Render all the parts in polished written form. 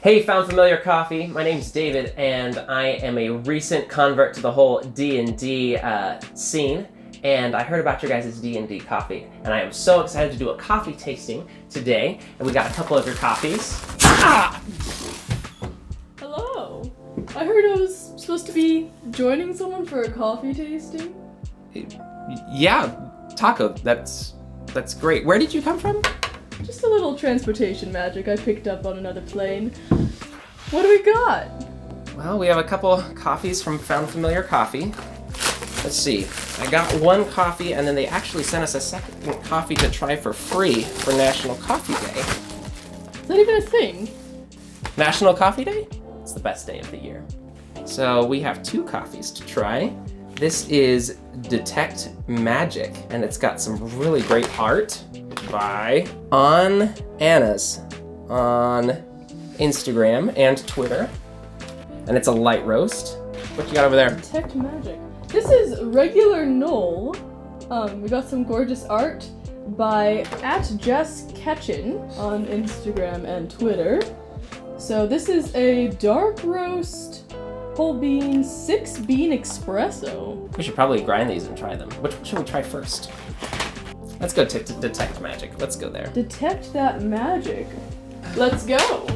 Hey, Found Familiar Coffee. My name's David, and I am a recent convert to the whole D&D scene. And I heard about your guys' D&D coffee, and I am so excited to do a coffee tasting today. And we got a couple of your coffees. Ah! Hello. I heard I was supposed to be joining someone for a coffee tasting. Yeah, Taako. That's great. Where did you come from? Just a little transportation magic I picked up on another plane. What do we got? Well, we have a couple coffees from Found Familiar Coffee. Let's see. I got one coffee, and then they actually sent us a second coffee to try for free for National Coffee Day. Is that even a thing? National Coffee Day? It's the best day of the year. So we have two coffees to try. This is Detect Magic, and it's got some really great art by Anna's on Instagram and Twitter. And it's a light roast. What you got over there? Detect Magic. This is regular Knoll. We got some gorgeous art by @JessKetchin on Instagram and Twitter. So this is a dark roast, whole bean, 6-bean espresso. We should probably grind these and try them. Which one should we try first? Let's go to Detect Magic. Let's go there. Detect that magic. Let's go.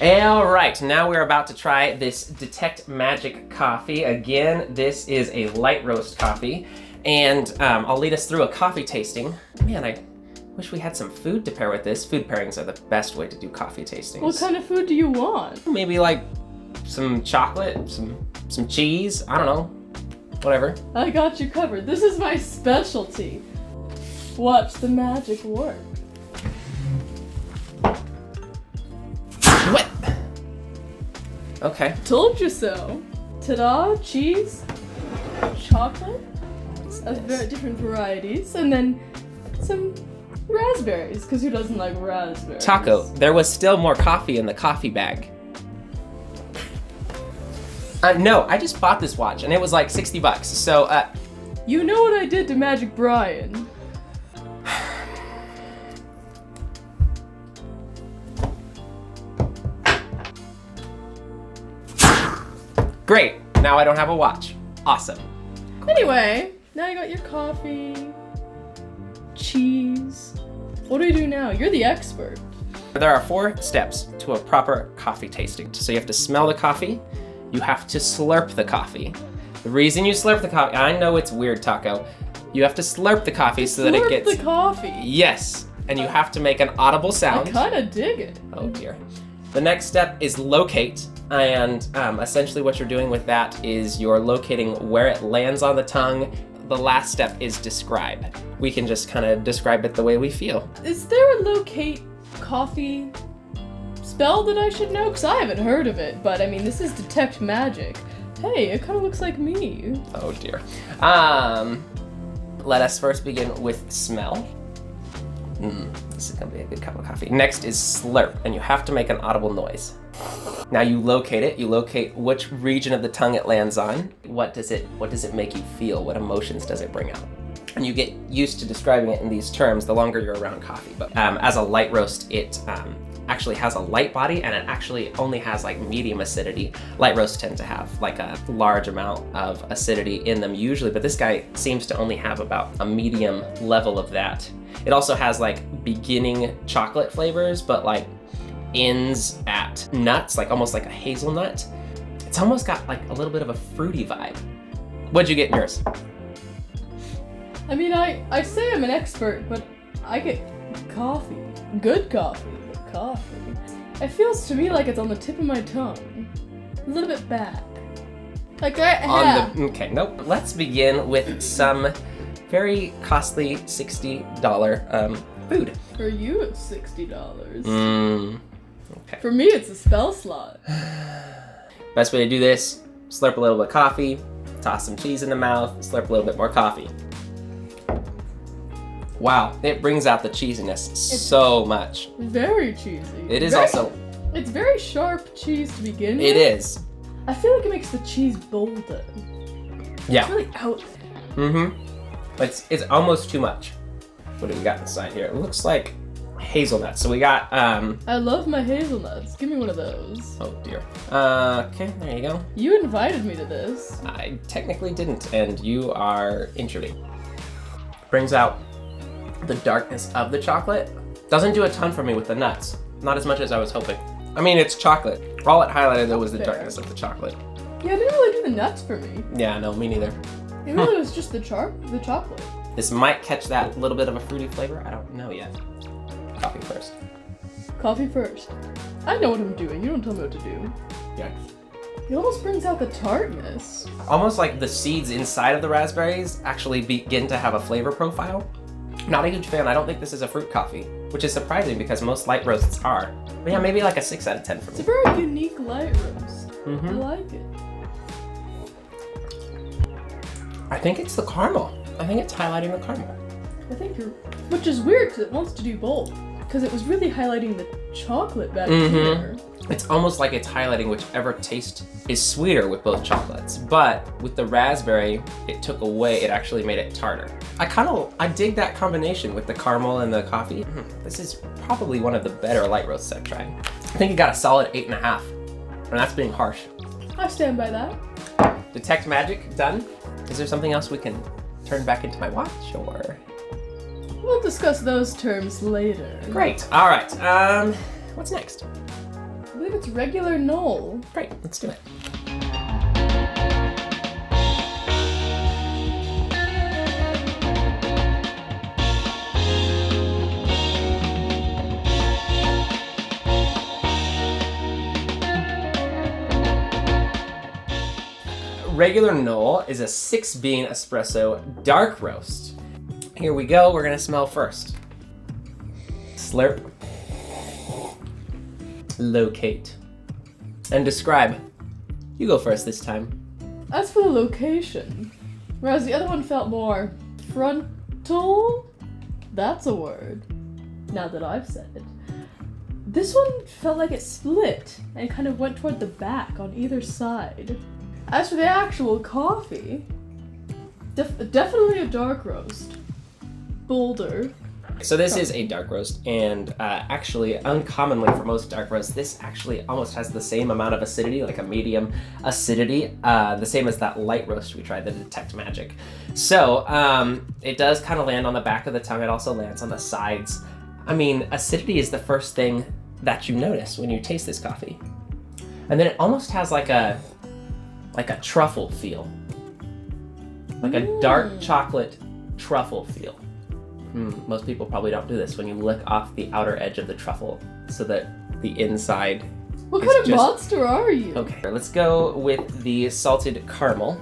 Alright, now we're about to try this Detect Magic coffee. Again, this is a light roast coffee, and I'll lead us through a coffee tasting. Man, I wish we had some food to pair with this. Food pairings are the best way to do coffee tastings. What kind of food do you want? Maybe like some chocolate, some cheese, I don't know, whatever. I got you covered. This is my specialty. Watch the magic work. What? Okay. Told you so. Ta-da, cheese, chocolate, of very different varieties, and then some raspberries, because who doesn't like raspberries? Taako, there was still more coffee in the coffee bag. No, I just bought this watch, and it was like $60, so, You know what I did to Magic Brian? Great, now I don't have a watch. Awesome. Anyway, now you got your coffee, cheese. What do we do now? You're the expert. There are 4 steps to a proper coffee tasting. So you have to smell the coffee, you have to slurp the coffee. The reason you slurp the coffee, I know it's weird, Taako. You have to slurp the coffee so that it gets... Slurp the coffee? Yes, and you have to make an audible sound. I kinda dig it. Oh dear. The next step is locate, and essentially what you're doing with that is you're locating where it lands on the tongue. The last step is describe. We can just kind of describe it the way we feel. Is there a locate coffee spell that I should know? Because I haven't heard of it, but I mean, this is Detect Magic. Hey, it kind of looks like me. Oh dear. Let us first begin with smell. This is gonna be a good cup of coffee. Next is slurp, and you have to make an audible noise. Now you locate it. You locate which region of the tongue it lands on. What does it make you feel? What emotions does it bring out? And you get used to describing it in these terms the longer you're around coffee. But as a light roast, it actually has a light body, and it actually only has like medium acidity. Light roasts tend to have like a large amount of acidity in them usually, but this guy seems to only have about a medium level of that. It also has like beginning chocolate flavors, but like ends at nuts, like almost like a hazelnut. It's almost got like a little bit of a fruity vibe. What'd you get in yours? I mean, I say I'm an expert, but I get coffee. Good coffee, but coffee. It feels to me like it's on the tip of my tongue. A little bit back. Like right half. Okay, nope. Let's begin with some very costly $60 food. For you, it's $60. Okay. For me, it's a spell slot. Best way to do this, slurp a little bit of coffee, toss some cheese in the mouth, slurp a little bit more coffee. Wow, it brings out the cheesiness so much. Very cheesy. It is also... It's very sharp cheese to begin with. It is. I feel like it makes the cheese bolder. Yeah. It's really out there. Mm-hmm. It's almost too much. What do we got inside here? It looks like hazelnuts. So we got, I love my hazelnuts. Give me one of those. Oh dear. Okay, there you go. You invited me to this. I technically didn't, and you are intruding. Brings out the darkness of the chocolate. Doesn't do a ton for me with the nuts. Not as much as I was hoping. I mean, it's chocolate. All it highlighted though was the darkness of the chocolate. Yeah, it didn't really do the nuts for me. Yeah, no, me neither. It really was just the chocolate. This might catch that little bit of a fruity flavor. I don't know yet. Coffee first. Coffee first. I know what I'm doing. You don't tell me what to do. Yeah. It almost brings out the tartness. Almost like the seeds inside of the raspberries actually begin to have a flavor profile. Not a huge fan. I don't think this is a fruit coffee, which is surprising because most light roasts are. But yeah, maybe like a 6 out of 10 for me. It's a very unique light roast. Mm-hmm. I like it. I think it's the caramel. I think it's highlighting the caramel. I think you're... Which is weird because it wants to do both. Because it was really highlighting the chocolate back here. It's almost like it's highlighting whichever taste is sweeter with both chocolates. But with the raspberry, it took away, it actually made it tartar. I dig that combination with the caramel and the coffee. This is probably one of the better light roasts I've tried. I think it got a solid 8.5. And that's being harsh. I stand by that. Detect magic, done. Is there something else we can turn back into my watch, or? We'll discuss those terms later. Great. All right. What's next? I believe it's regular Knoll. Great. Let's do it. Regular Knoll is a 6-bean espresso dark roast. Here we go. We're gonna smell first. Slurp. Locate. And describe. You go first this time. As for the location, whereas the other one felt more frontal, that's a word, now that I've said it. This one felt like it split and kind of went toward the back on either side. As for the actual coffee, definitely a dark roast. Bolder. So this is a dark roast, and actually, uncommonly for most dark roasts, this actually almost has the same amount of acidity, like a medium acidity, the same as that light roast we tried, the Detect Magic. So it does kind of land on the back of the tongue. It also lands on the sides. I mean, acidity is the first thing that you notice when you taste this coffee. And then it almost has like a truffle feel. Like a dark chocolate truffle feel. Most people probably don't do this when you lick off the outer edge of the truffle so that the inside What kind of monster are you? Okay, let's go with the salted caramel.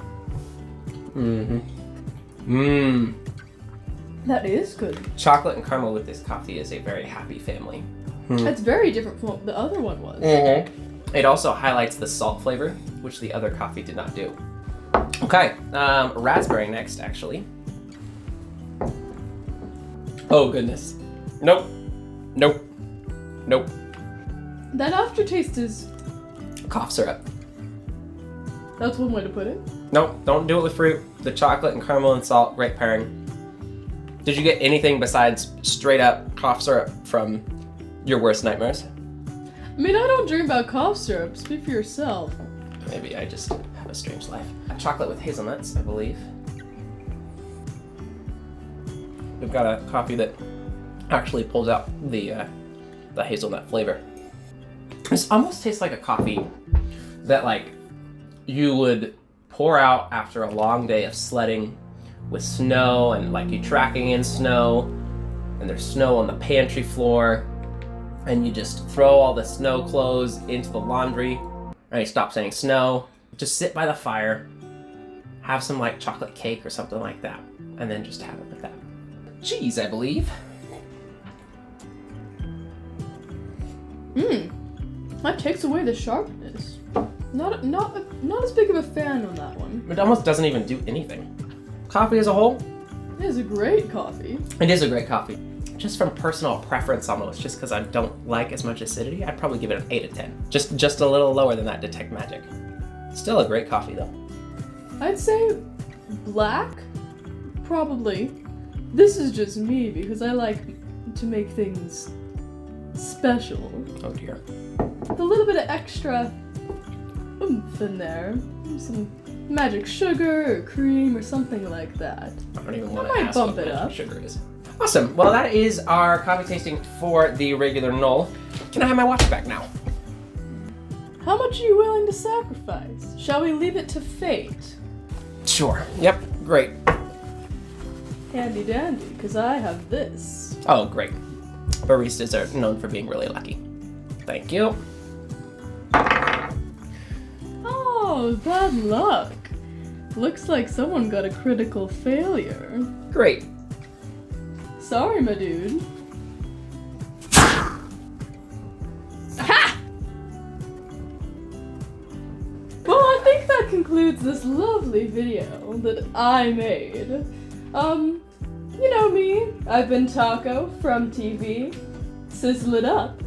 That is good. Chocolate and caramel with this coffee is a very happy family. It's very different from what the other one was. It also highlights the salt flavor, which the other coffee did not do. Okay, raspberry next, actually. Oh goodness. Nope. Nope. Nope. That aftertaste is... Cough syrup. That's one way to put it. Nope, don't do it with fruit. The chocolate and caramel and salt, great pairing. Did you get anything besides straight up cough syrup from your worst nightmares? I mean, I don't dream about cough syrup. Speak for yourself. Maybe I just have a strange life. Chocolate with hazelnuts, I believe. We've got a coffee that actually pulls out the hazelnut flavor. This almost tastes like a coffee that like you would pour out after a long day of sledding with snow, and like you tracking in snow, and there's snow on the pantry floor, and you just throw all the snow clothes into the laundry, and you stop saying snow, just sit by the fire, have some like chocolate cake or something like that, and then just have it with that. Cheese, I believe. That takes away the sharpness. Not as big of a fan on that one. It almost doesn't even do anything. Coffee as a whole, It is a great coffee. It is a great coffee. Just from personal preference almost, just because I don't like as much acidity, I'd probably give it an 8 out of 10. Just a little lower than that Detect Magic. Still a great coffee though. I'd say black, probably. This is just me because I like to make things special. Oh dear. With a little bit of extra oomph in there. Some magic sugar or cream or something like that. I don't even want I to might ask bump what it magic up. sugar is. Awesome. Well, that is our coffee tasting for the regular Knoll. Can I have my watch back now? How much are you willing to sacrifice? Shall we leave it to fate? Sure. Yep. Great. Handy dandy, because I have this. Oh, great. Baristas are known for being really lucky. Thank you. Oh, bad luck. Looks like someone got a critical failure. Great. Sorry, my dude. Well, I think that concludes this lovely video that I made. You know me, I've been Taako from TV. Sizzle it up.